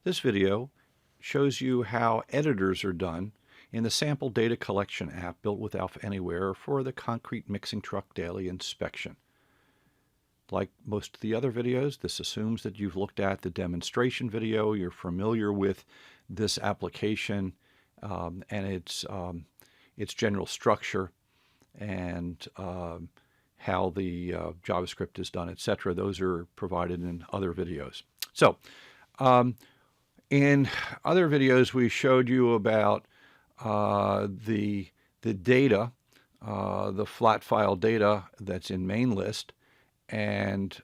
This video shows you how editors are done in the Sample Data Collection app built with Alpha Anywhere for the Concrete Mixing Truck Daily Inspection. Like most of the other videos, this assumes that you've looked at the demonstration video, you're familiar with this application and its general structure and how the JavaScript is done, etc. Those are provided in other videos. So, in other videos, we showed you about the data, the flat file data that's in main list, and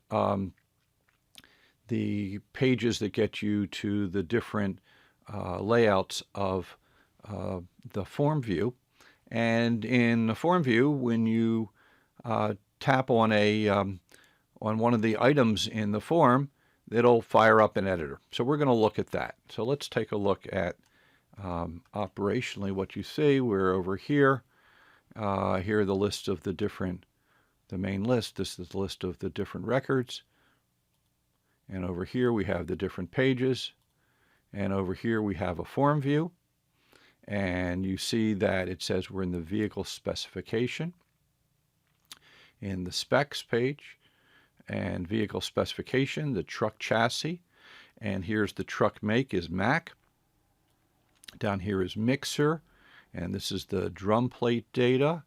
the pages that get you to the different layouts of the form view. And in the form view, when you tap on on one of the items in the form, it'll fire up an editor. So we're going to look at that. So let's take a look at operationally what you see. We're over here. Here are the lists of the main list. This is the list of the different records. And over here we have the different pages. And over here we have a form view. And you see that it says we're in the vehicle specification. In the specs page, and vehicle specification, the truck chassis, and here's the truck make is Mack. Down here is mixer, and this is the drum plate data,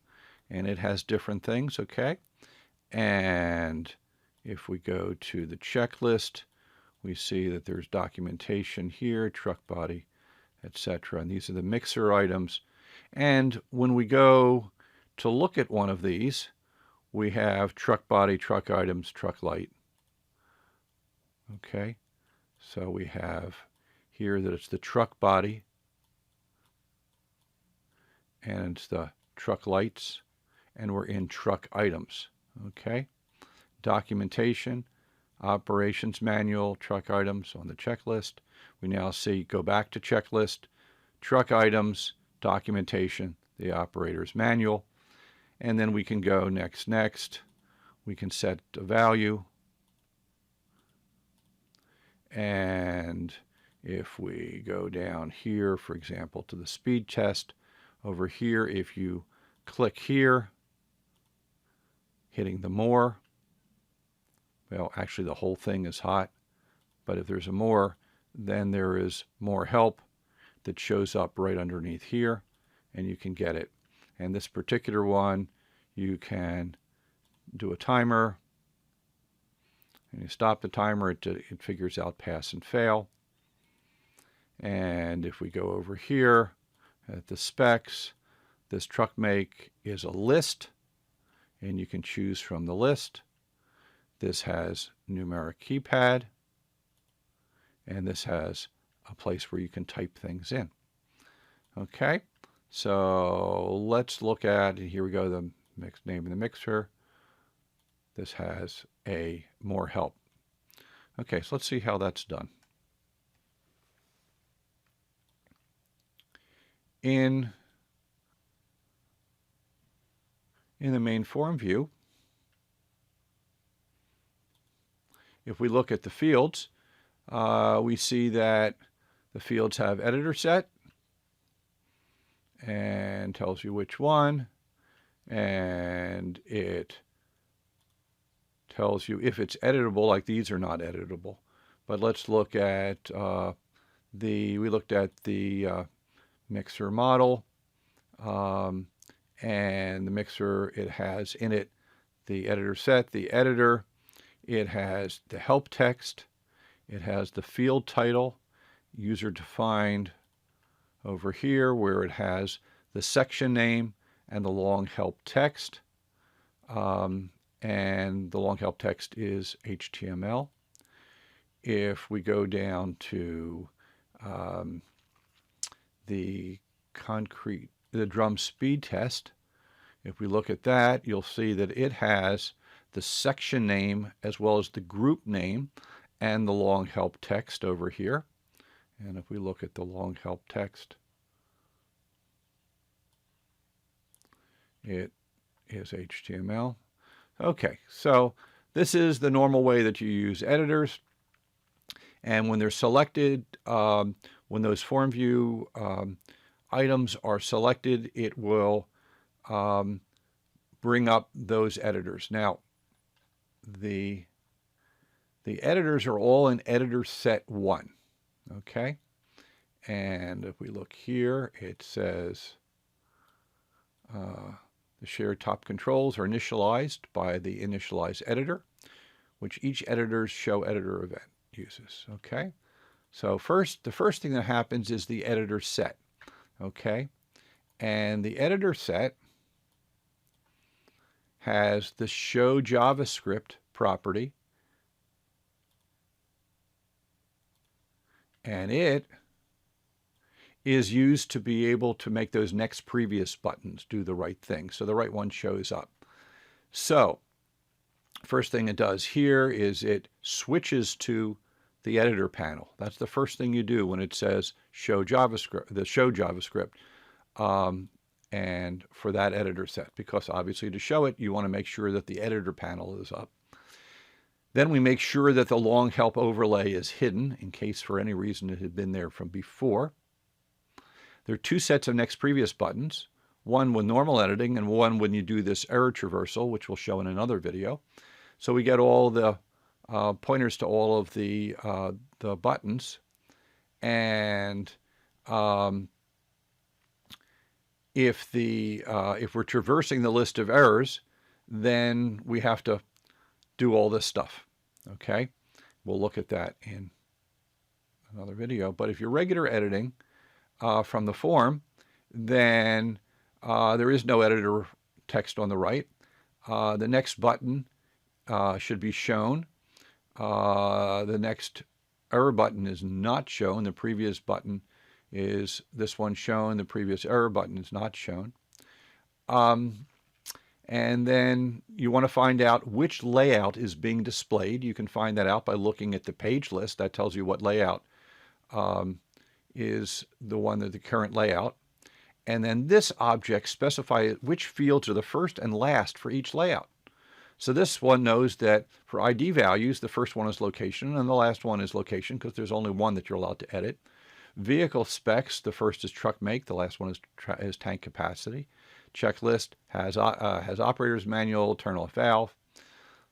and it has different things, okay? And if we go to the checklist, we see that there's documentation here, truck body, etc. And these are the mixer items. And when we go to look at one of these, we have truck body, truck items, truck light. Okay, so we have here that it's the truck body and it's the truck lights, and we're in truck items. Okay, documentation, operations manual, truck items on the checklist. We now see go back to checklist, truck items, documentation, the operator's manual. And then we can go next. We can set a value. And if we go down here, for example, to the speed test, over here, if you click here, hitting the more, well, actually the whole thing is hot, but if there's a more, then there is more help that shows up right underneath here, and you can get it. And this particular one, you can do a timer, and you stop the timer, it figures out pass and fail. And if we go over here at the specs, this truck make is a list, and you can choose from the list. This has numeric keypad, and this has a place where you can type things in. Okay, so let's look at, and here we go, the name of the mixer. This has a more help. Okay, so let's see how that's done. In the main form view, if we look at the fields, we see that the fields have editor set and tells you which one, and it tells you if it's editable. Like these are not editable, but let's look at we looked at the mixer model, and the mixer, it has in it the editor set, the editor, it has the help text, it has the field title, user defined over here where it has the section name and the long help text, and the long help text is HTML. If we go down to the drum speed test, if we look at that, you'll see that it has the section name as well as the group name and the long help text over here. And if we look at the long help text, it is HTML. Okay, so this is the normal way that you use editors. And when they're selected, when those form view items are selected, it will bring up those editors. Now, the editors are all in editor set 1, okay? And if we look here, it says the shared top controls are initialized by the initialize editor, which each editor's show editor event uses, okay? So the first thing that happens is the editor set, okay? And the editor set has the show JavaScript property, and it is used to be able to make those next previous buttons do the right thing. So the right one shows up. So first thing it does here is it switches to the editor panel. That's the first thing you do when it says show JavaScript, the show JavaScript, and for that editor set, because obviously to show it, you want to make sure that the editor panel is up. Then we make sure that the long help overlay is hidden in case for any reason it had been there from before. There are 2 sets of next previous buttons, one with normal editing and one when you do this error traversal, which we'll show in another video. So we get all the pointers to all of the buttons, and if we're traversing the list of errors, then we have to do all this stuff. Okay, we'll look at that in another video. But if you're regular editing from the form, then there is no editor text on the right. The next button should be shown. The next error button is not shown. The previous button is this one shown. The previous error button is not shown. And then you want to find out which layout is being displayed. You can find that out by looking at the page list. That tells you what layout is the one that the current layout. And then this object specifies which fields are the first and last for each layout. So this one knows that for ID values, the first one is location and the last one is location because there's only one that you're allowed to edit. Vehicle specs, the first is truck make, the last one is tank capacity. Checklist has operator's manual, turn off valve.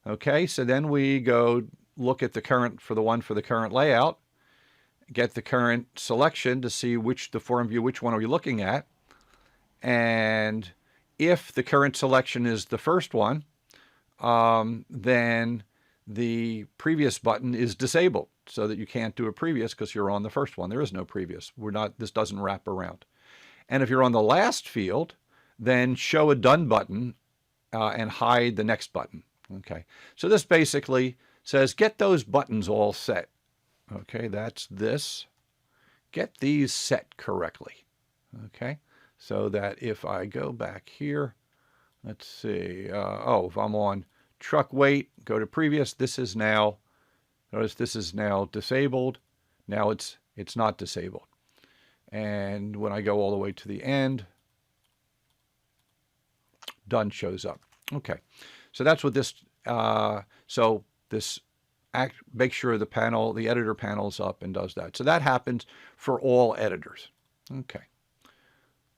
Okay, so then we go look at the current for the current layout, get the current selection to see which one are we looking at. And if the current selection is the first one, then the previous button is disabled so that you can't do a previous because you're on the first one. There is no previous. This doesn't wrap around. And if you're on the last field, then show a done button and hide the next button. Okay, so this basically says get those buttons all set. Okay, that's this. Get these set correctly. Okay, so that if I go back here, let's see, if I'm on truck weight, go to previous, notice this is now disabled. Now it's not disabled. And when I go all the way to the end, done shows up. Okay, so that's what this, make sure the editor panel's up and does that. So that happens for all editors. Okay.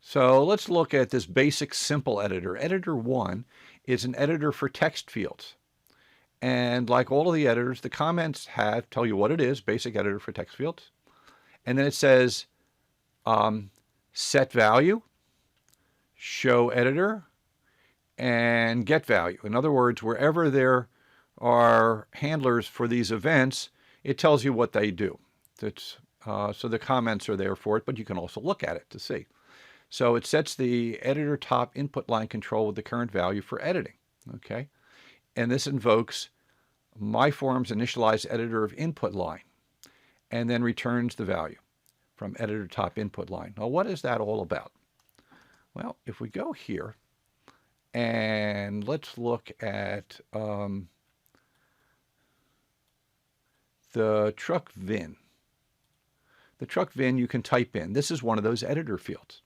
So let's look at this basic simple editor. Editor 1 is an editor for text fields. And like all of the editors, the comments tell you what it is, basic editor for text fields. And then it says set value, show editor, and get value. In other words, wherever there are handlers for these events, it tells you what they do. So the comments are there for it, but you can also look at it to see. So it sets the editor top input line control with the current value for editing. Okay, and this invokes MyForm's initialize editor of input line, and then returns the value from editor top input line. Now, what is that all about? Well, if we go here and let's look at the truck VIN. The truck VIN you can type in. This is one of those editor fields.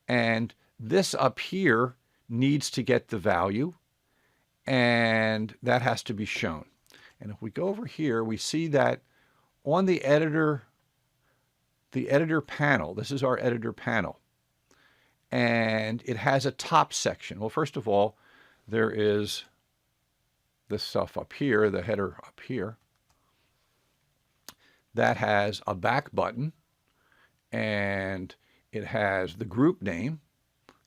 And this up here needs to get the value, and that has to be shown. And if we go over here, we see that on the editor panel, this is our editor panel, and it has a top section. Well, first of all, there is this stuff up here, the header up here, that has a back button, and it has the group name.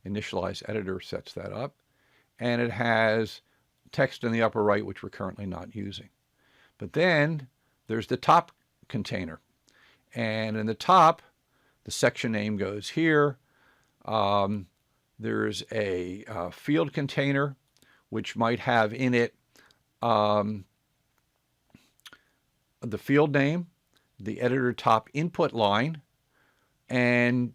Initialize editor sets that up, and it has text in the upper right, which we're currently not using. But then there's the top container, and in the top, the section name goes here. There's a field container, which might have in it the field name, the editor top input line, and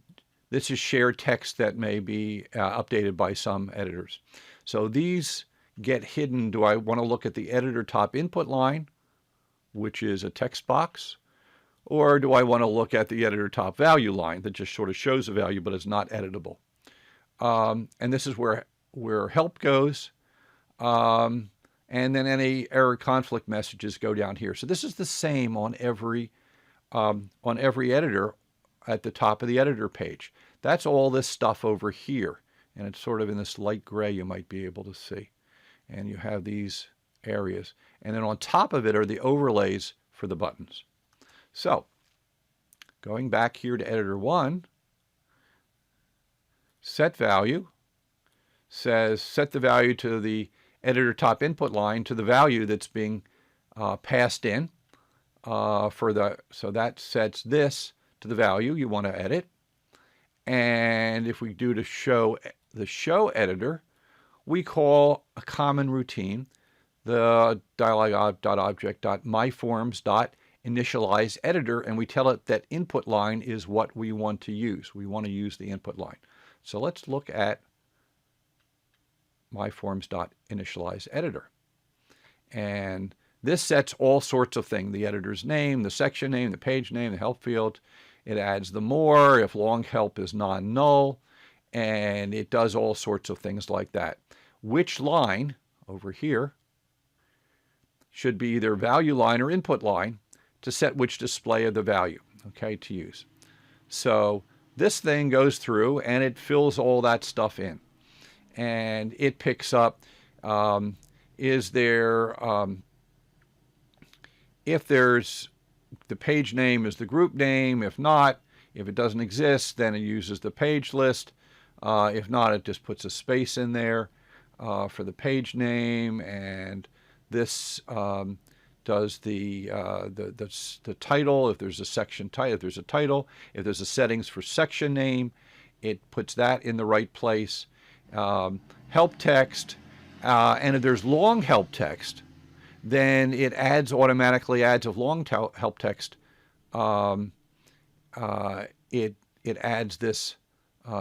this is shared text that may be updated by some editors. So these get hidden. Do I want to look at the editor top input line, which is a text box, or do I want to look at the editor top value line that just sort of shows a value but is not editable? And this is where help goes, and then any error conflict messages go down here. So this is the same on every editor at the top of the editor page. That's all this stuff over here, and it's sort of in this light gray you might be able to see. And you have these areas. And then on top of it are the overlays for the buttons. So, going back here to editor 1, set value says set the value to the editor top input line to the value that's being passed in so that sets this to the value you want to edit. And if we do the show editor, we call a common routine the dialog.object.myforms.initialize editor, and we tell it that input line is what we want to use. We want to use the input line. So let's look at myforms.initialize editor. And this sets all sorts of things: the editor's name, the section name, the page name, the help field. It adds the more if long help is non-null, and it does all sorts of things like that. Which line over here should be either value line or input line to set which display of the value, okay, to use. So this thing goes through and it fills all that stuff in. And it picks up, if there's the page name is the group name. If not, if it doesn't exist, then it uses the page list. If not, it just puts a space in there for the page name, and this does the title. If there's a section title, if there's a title, if there's a settings for section name, it puts that in the right place. Help text, and if there's long help text, then it automatically adds a long help text. It adds this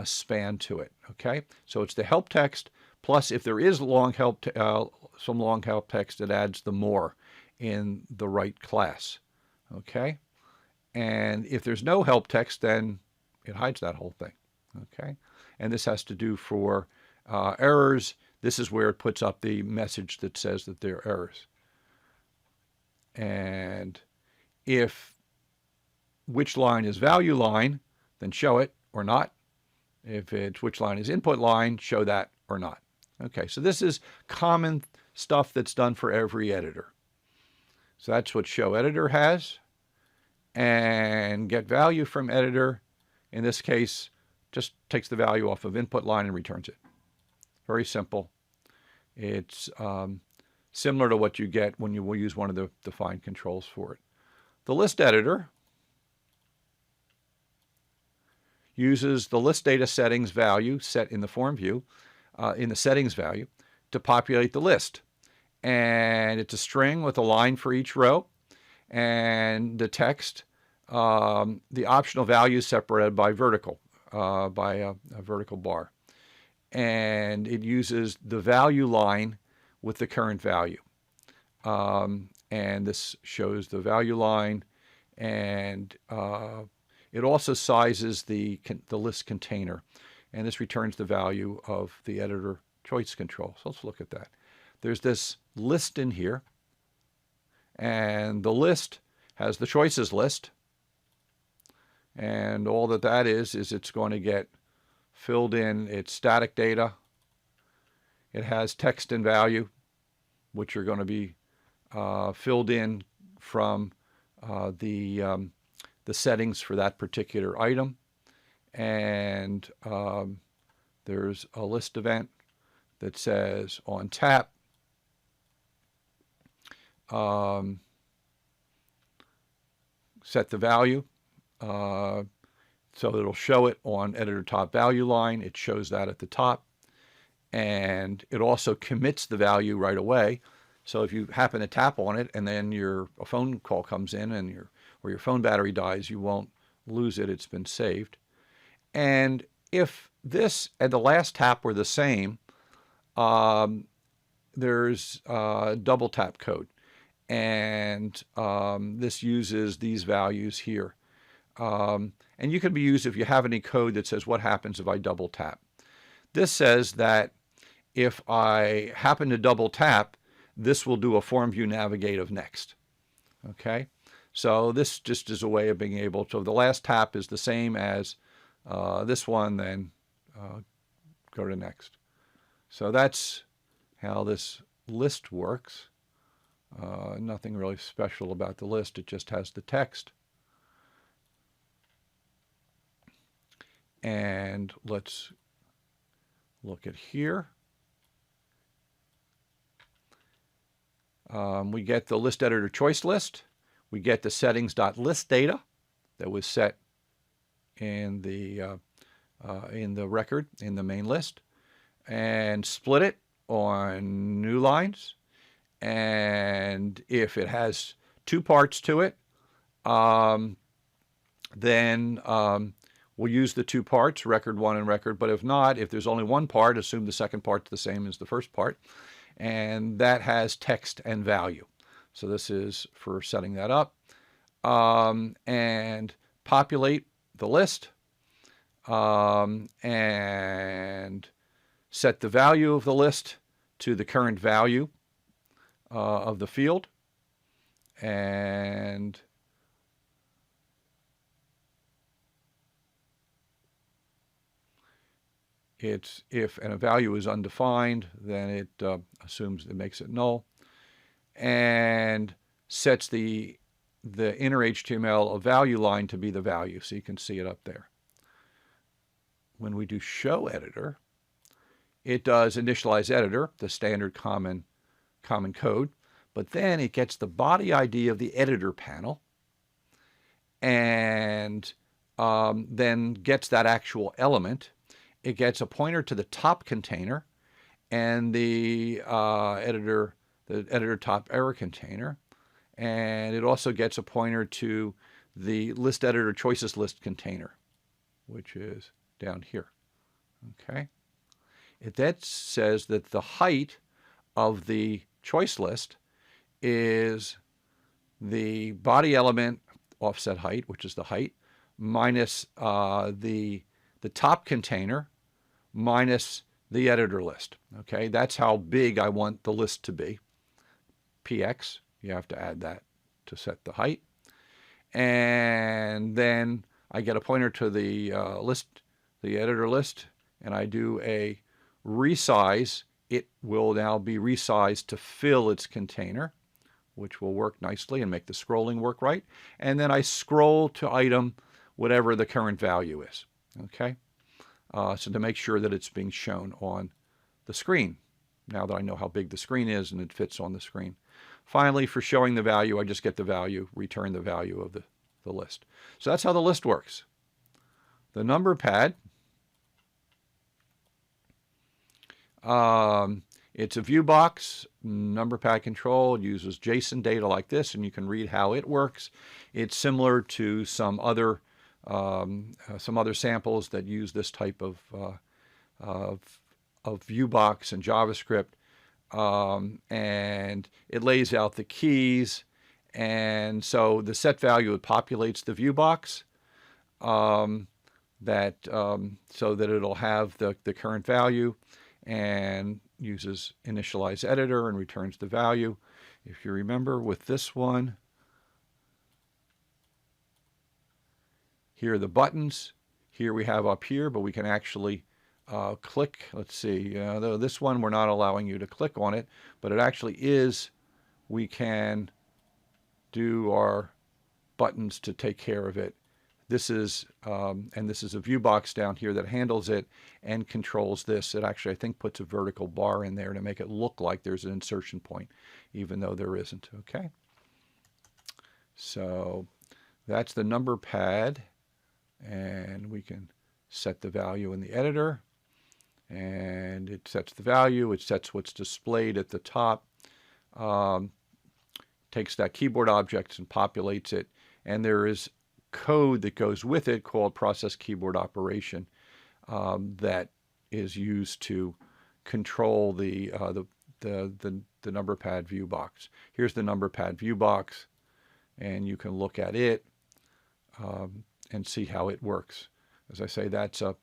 span to it. Okay, so it's the help text plus, if there is some long help text, it adds the more in the right class. Okay, and if there's no help text, then it hides that whole thing. Okay, and this has to do for errors. This is where it puts up the message that says that there are errors. And if which line is value line, then show it or not. If it's which line is input line, show that or not. Okay, so this is common stuff that's done for every editor. So that's what show editor has. And get value from editor, in this case, just takes the value off of input line and returns it. Very simple. It's similar to what you get when you will use one of the defined controls for it. The list editor uses the list data settings value set in the form view, in the settings value, to populate the list. And it's a string with a line for each row, and the text, the optional value is separated by vertical, by a vertical bar. And it uses the value line with the current value. And this shows the value line, and it also sizes the list container, and this returns the value of the editor choice control. So let's look at that. There's this list in here, and the list has the choices list. And all that is it's going to get filled in its static data. It has text and value, which are going to be filled in from the settings for that particular item. And there's a list event that says on tap, set the value. So it'll show it on editor top value line. It shows that at the top. And it also commits the value right away. So if you happen to tap on it and then a phone call comes in and your phone battery dies, you won't lose it. It's been saved. And if this and the last tap were the same, there's double tap code. And this uses these values here. And you can be used if you have any code that says what happens if I double tap. This says that if I happen to double tap, this will do a form view navigate of next. Okay, so this just is a way of being able to, the last tap is the same as this one, then go to next. So that's how this list works. Nothing really special about the list. It just has the text. And let's look at here. We get the list editor choice list. We get the settings.list data that was set in the record in the main list, and split it on new lines. And if it has two parts to it, then we'll use the two parts, record one and record. But if not, if there's only one part, assume the second part's the same as the first part. And that has text and value. So this is for setting that up. And populate the list. And set the value of the list to the current value of the field. And it's if a value is undefined, then it assumes it makes it null, and sets the inner HTML of value line to be the value, so you can see it up there. When we do show editor, it does initialize editor, the standard common code, but then it gets the body ID of the editor panel, and then gets that actual element. It gets a pointer to the top container and the editor top error container, and it also gets a pointer to the list editor choices list container, which is down here. Okay. It then says that the height of the choice list is the body element offset height, which is the height, minus the top container minus the editor list. Okay, that's how big I want the list to be. PX, you have to add that to set the height. And then I get a pointer to the list, the editor list, and I do a resize. It will now be resized to fill its container, which will work nicely and make the scrolling work right. And then I scroll to item whatever the current value is. Okay, so to make sure that it's being shown on the screen, now that I know how big the screen is and it fits on the screen. Finally, for showing the value, I just get the value, return the value of the list. So that's how the list works. The number pad, it's a view box, number pad control. It uses JSON data like this, and you can read how it works. It's similar to some other samples that use this type of view box in JavaScript, and it lays out the keys, and so the set value, it populates the view box so that it'll have the current value, and uses initialize editor and returns the value. If you remember with this one, Here are the buttons. Here we have up here, but we can actually click. Let's see. This one we're not allowing you to click on it, but it actually is. We can do our buttons to take care of it. This is, and this is a view box down here that handles it and controls this. It actually, I think, puts a vertical bar in there to make it look like there's an insertion point, even though there isn't, okay? So that's the number pad, and we can set the value in the editor, and it sets the value, it sets what's displayed at the top, takes that keyboard object and populates it, and there is code that goes with it called process keyboard operation that is used to control the number pad view box. Here's the number pad view box, and you can look at it and see how it works. As I say, that's a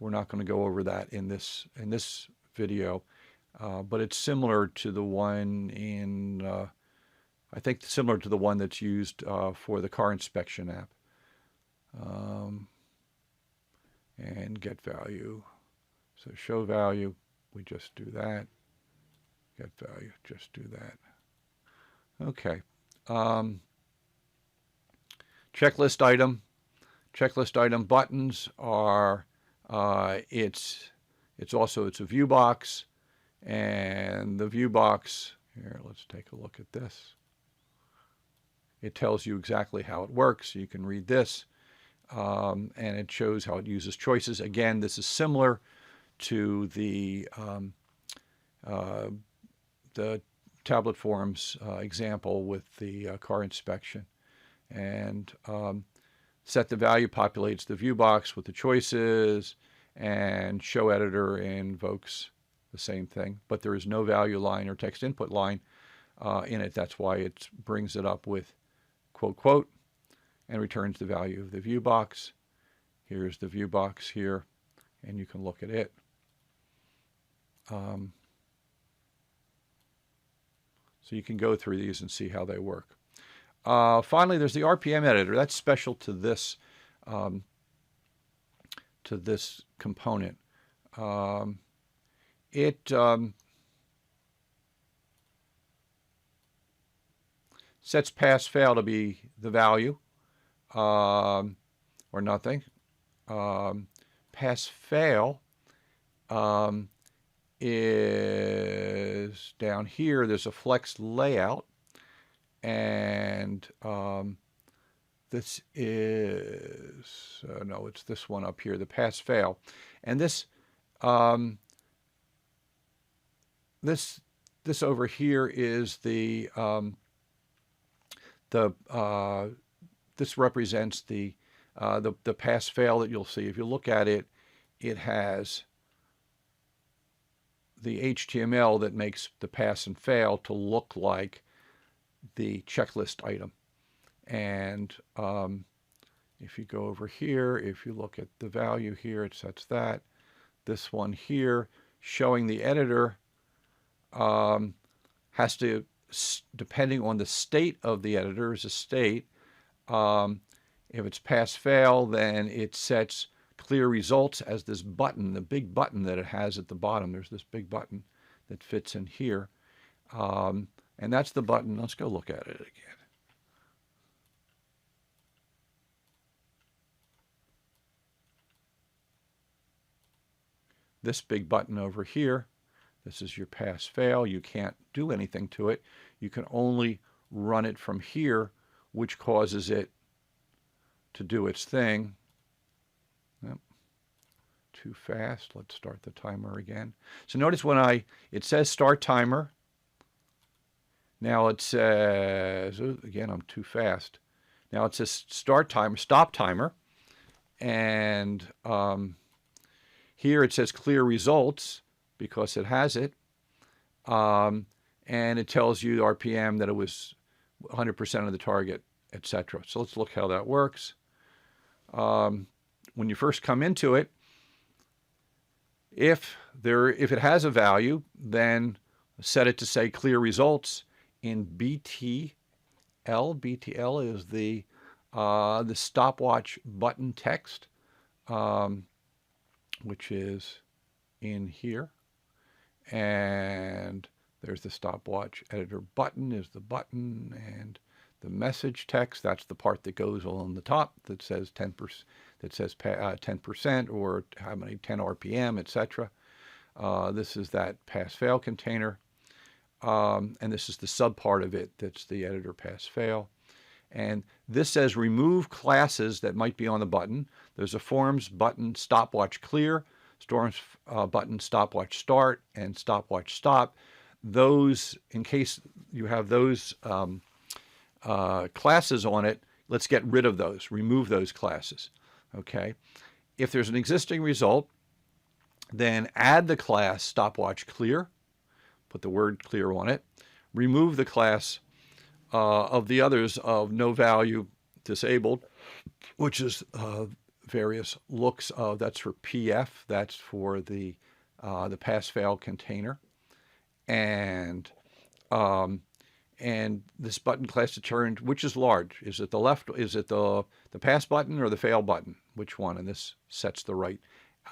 we're not going to go over that in this video, but it's similar to the one in I think similar to the one that's used for the car inspection app. And get value. So show value, we just do that. Get value, just do that. Okay. Checklist item. Checklist item buttons are, it's a view box, and the view box, here, let's take a look at this. It tells you exactly how it works. You can read this, and it shows how it uses choices. Again, this is similar to the tablet forms example with the car inspection. And set the value populates the view box with the choices, and show editor invokes the same thing. But there is no value line or text input line in it. That's why it brings it up with quote, quote, and returns the value of the view box. Here's the view box here, and you can look at it. So you can go through these and see how they work. Finally, there's the RPM editor. That's special to this component. It sets pass-fail to be the value, or nothing. Pass-fail is down here. There's a flex layout, and this is, no, it's this one up here, the pass-fail. And this over here is this represents the pass-fail that you'll see. If you look at it, it has the HTML that makes the pass and fail to look like the checklist item. And if you go over here, if you look at the value here, it sets that. This one here, showing the editor, has to, depending on the state of the editor, is a state. If it's pass-fail, then it sets clear results as this button, the big button that it has at the bottom. There's this big button that fits in here. And that's the button. Let's go look at it again. This big button over here, this is your pass-fail. You can't do anything to it. You can only run it from here, which causes it to do its thing. Yep. Too fast. Let's start the timer again. So notice when it says start timer. Now it says, again, I'm too fast. Now it says start timer, stop timer. And here it says clear results because it has it. And it tells you the RPM that it was 100% of the target, etc. So let's look how that works. When you first come into it, if it has a value, then set it to say clear results in BTL. BTL is the the stopwatch button text, which is in here. And there's the stopwatch editor button is the button, and the message text, that's the part that goes on the top that says 10%, that says 10% or how many, 10 RPM, etc. This is that pass-fail container, and this is the sub part of it that's the editor pass-fail. And this says remove classes that might be on the button. There's a forms button stopwatch clear, storms button stopwatch start, and stopwatch stop. Those, in case you have those classes on it, let's get rid of those, remove those classes. Okay. If there's an existing result, then add the class stopwatch clear, put the word clear on it, remove the class of the others of no value disabled, which is various looks of, that's for PF, that's for the pass-fail container, and this button class determined which is large. Is it the left? Is it the pass button or the fail button? Which one? And this sets the right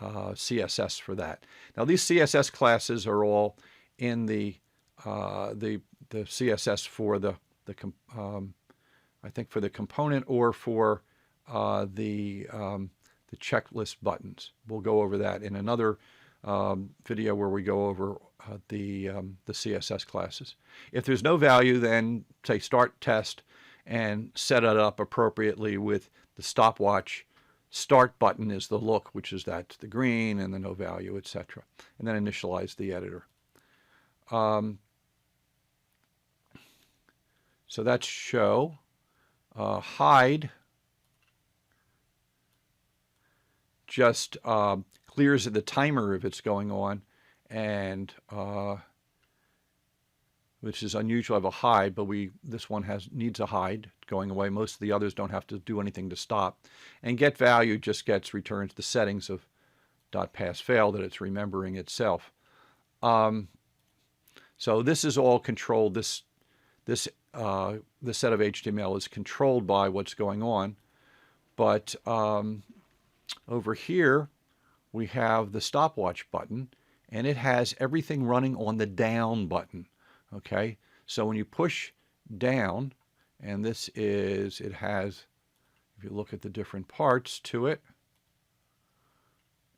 CSS for that. Now these CSS classes are all in the CSS for I think for the component or for the checklist buttons. We'll go over that in another video where we go over the CSS classes. If there's no value, then say start test and set it up appropriately with the stopwatch start button is the look, which is that's the green and the no value, etc. And then initialize the editor. So that's show. Hide just clears the timer if it's going on, and which is unusual to have a hide, but this one needs a hide going away. Most of the others don't have to do anything to stop. And get value just returns the settings of .pass-fail that it's remembering itself. So this is all controlled. This set of HTML is controlled by what's going on. But over here we have the stopwatch button, and it has everything running on the down button. Okay, so when you push down, and this is, it has, if you look at the different parts to it,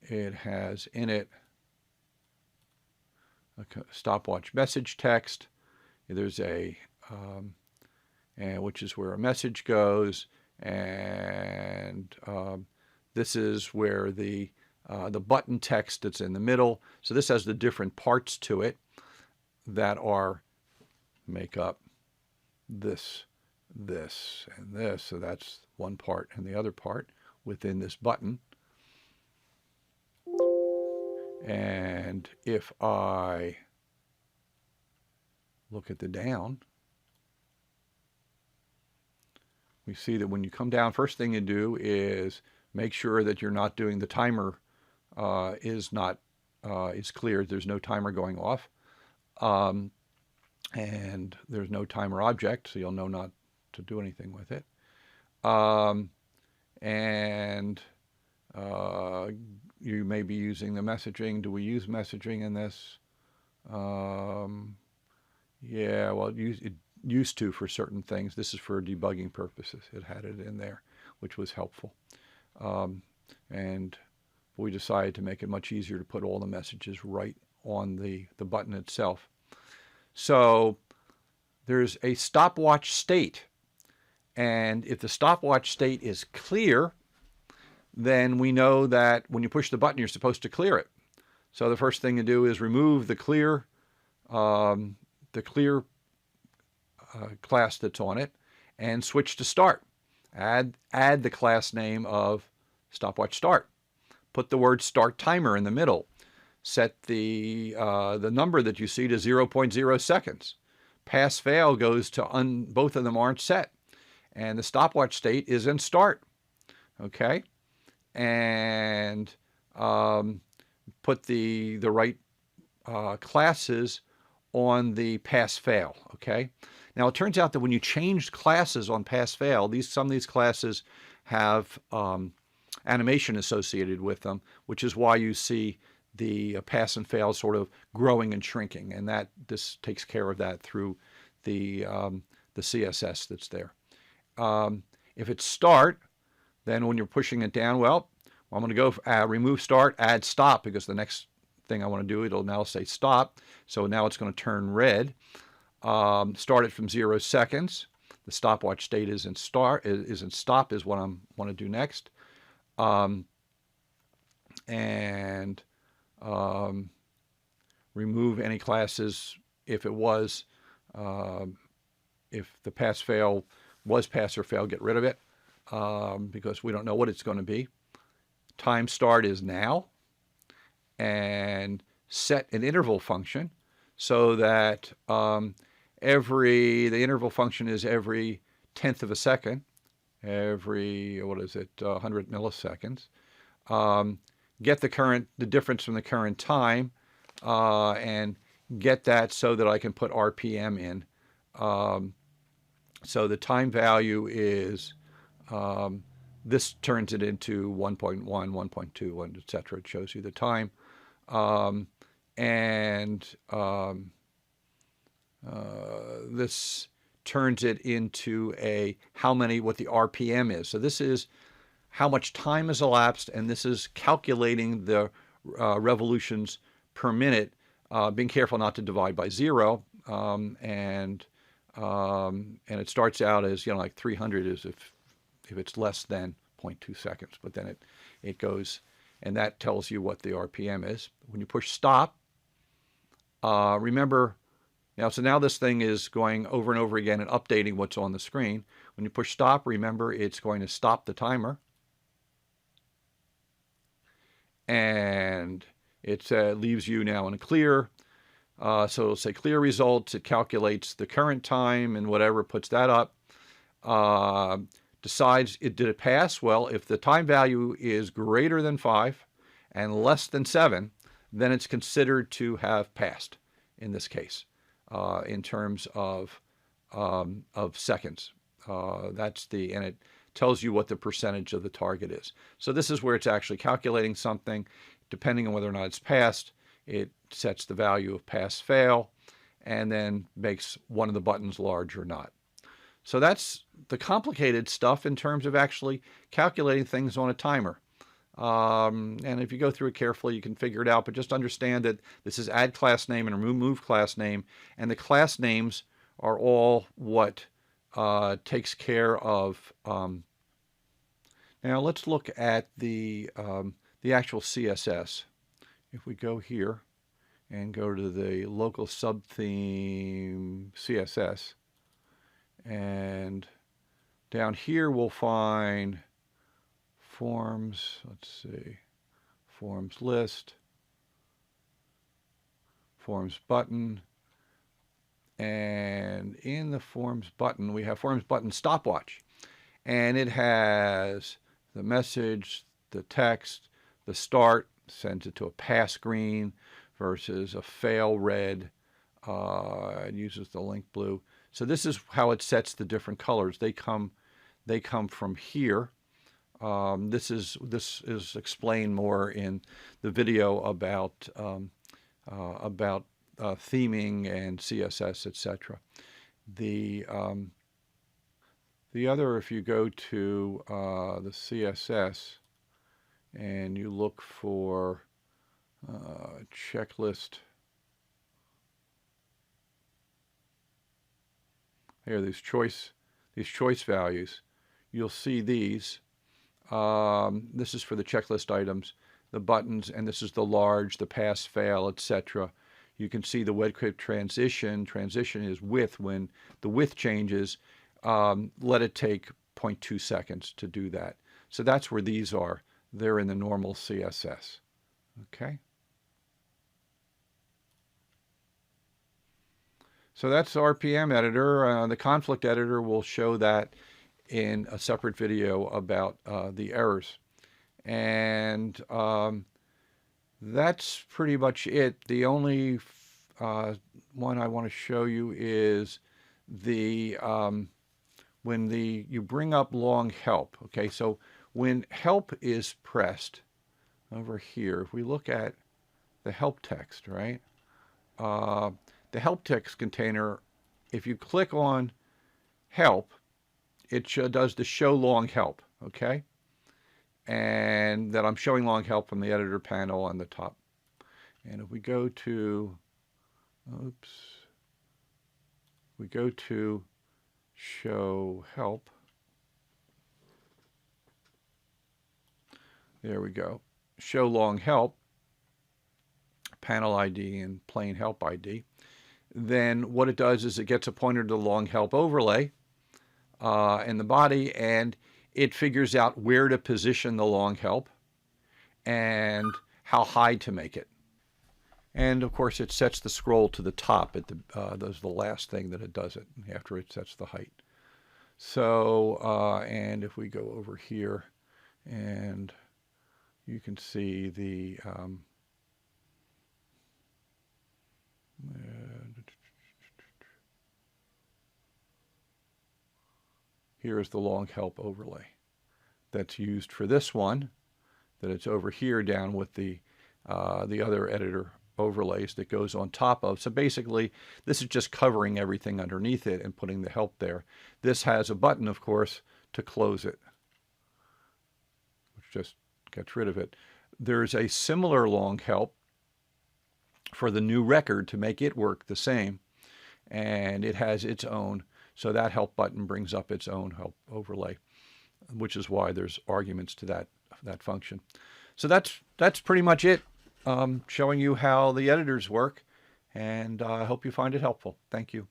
it has in it a stopwatch message text. There's a, and which is where a message goes, and this is where the button text that's in the middle. So this has the different parts to it that make up this, and this. So that's one part and the other part within this button. And if I look at the down, we see that when you come down, first thing you do is make sure that you're not doing the timer is cleared. There's no timer going off. And there's no timer object, so you'll know not to do anything with it. You may be using the messaging. Do we use messaging in this? Yeah, well, it used to for certain things. This is for debugging purposes. It had it in there, which was helpful. And we decided to make it much easier to put all the messages right on the button itself. So there's a stopwatch state, and if the stopwatch state is clear, then we know that when you push the button, you're supposed to clear it. So the first thing to do is remove the clear class that's on it, and switch to start. Add the class name of stopwatch start. Put the word start timer in the middle. Set the number that you see to 0.0 seconds. Pass-fail goes to both of them aren't set. And the stopwatch state is in start. Okay? And put the right classes on the pass-fail, okay? Now, it turns out that when you change classes on pass-fail, some of these classes have animation associated with them, which is why you see the pass and fail sort of growing and shrinking, and this takes care of that through the CSS that's there. If it's start, then when you're pushing it down, well, I'm going to go remove start, add stop, because the next thing I want to do, it'll now say stop. So now it's going to turn red. Start it from 0 seconds. The stopwatch state is in start, is in stop, is what I want to do next. Remove any classes if it was, if the pass-fail was pass or fail, get rid of it, because we don't know what it's going to be. Time start is now, and set an interval function so that the interval function is every 1/10 of a second, every, 100 milliseconds. Get the difference from the current time, and get that so that I can put RPM in. So the time value is, this turns it into 1.1, 1.2, etc. It shows you the time. This turns it into what the RPM is. So this is how much time has elapsed, and this is calculating the revolutions per minute, being careful not to divide by 0, and it starts out as, like 300 is if it's less than 0.2 seconds, but then it goes, and that tells you what the RPM is. When you push stop, remember, now this thing is going over and over again and updating what's on the screen. When you push stop, remember it's going to stop the timer, and it leaves you now in a clear. So it'll say clear results. It calculates the current time and whatever, puts that up. Decides did it pass? Well, if the time value is greater than 5 and less than 7, then it's considered to have passed in this case, in terms of seconds. And it tells you what the percentage of the target is. So this is where it's actually calculating something. Depending on whether or not it's passed, it sets the value of pass-fail, and then makes one of the buttons large or not. So that's the complicated stuff in terms of actually calculating things on a timer. And if you go through it carefully, you can figure it out. But just understand that this is add class name and remove class name, and the class names are all what takes care of. Now let's look at the actual CSS. If we go here and go to the local subtheme CSS, and down here we'll find forms, let's see, forms list, forms button, and in the forms button we have forms button stopwatch, and it has the message, the text, the start, sends it to a pass green versus a fail red. It uses the link blue. So this is how it sets the different colors. They come from here. This is explained more in the video about theming and CSS, etc. The other, if you go to the CSS and you look for checklist. Here, these choice values. You'll see these. This is for the checklist items, the buttons, and this is the large, the pass, fail, etc. You can see the WebKit transition. Transition is width. When the width changes, let it take 0.2 seconds to do that. So that's where these are. They're in the normal CSS. Okay. So that's the RPM editor. The conflict editor will show that in a separate video about the errors. And that's pretty much it. The only one I want to show you is the when you bring up long help. Okay, so when help is pressed over here, if we look at the help text, right? Uh, the help text container, if you click on help, it does the show long help, okay? And that I'm showing long help from the editor panel on the top. And if we go to, oops, we go to show help. There we go. Show long help, panel ID and plain help ID. Then what it does is it gets a pointer to the long help overlay in the body, and it figures out where to position the long help and how high to make it. And of course, it sets the scroll to the top at the that's the last thing that it does it after it sets the height. So and if we go over here, and you can see the here is the long help overlay that's used for this one. That it's over here down with the other editor overlays that goes on top of. So basically, this is just covering everything underneath it and putting the help there. This has a button, of course, to close it, which just gets rid of it. There's a similar long help for the new record to make it work the same, and it has its own. So that help button brings up its own help overlay, which is why there's arguments to that function. So that's pretty much it, showing you how the editors work, and I hope you find it helpful. Thank you.